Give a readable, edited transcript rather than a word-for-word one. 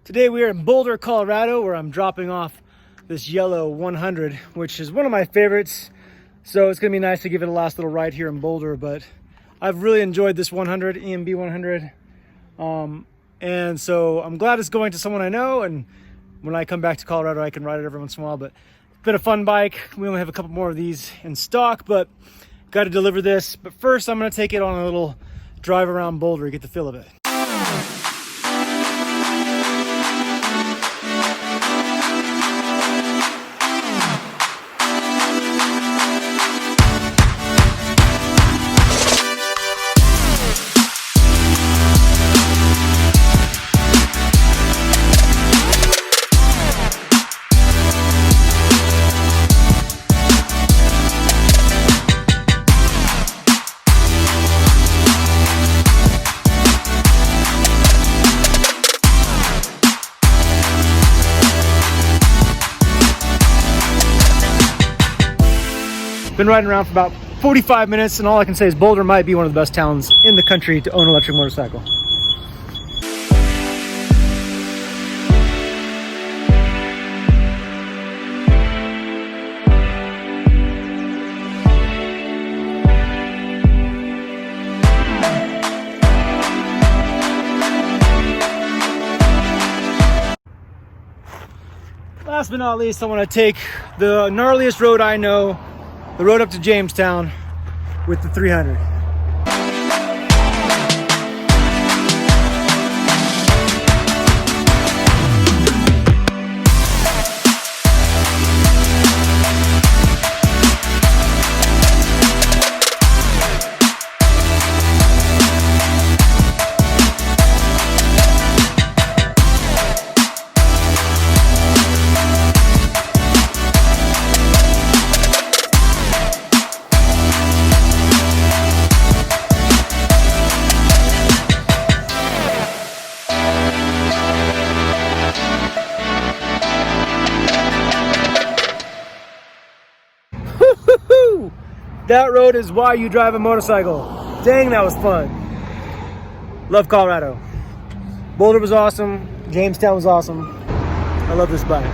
Today we are in Boulder, Colorado, where I'm dropping off this yellow 100, which is one of my favorites. So it's gonna be nice to give it a last little ride here in Boulder, but I've really enjoyed this 100, EMB 100. And so I'm glad it's going to someone I know, and when I come back to Colorado, I can ride it every once in a while. But it's been a fun bike. We only have a couple more of these in stock, but got to deliver this. But first, I'm gonna take it on a little drive around Boulder, get the feel of it. Been riding around for about 45 minutes, and all I can say is Boulder might be one of the best towns in the country to own an electric motorcycle. Last but not least, I want to take the gnarliest road I know, the road up to Jamestown with the 300. That road is why you drive a motorcycle. Dang, that was fun. Love Colorado. Boulder was awesome. Jamestown was awesome. I love this bike.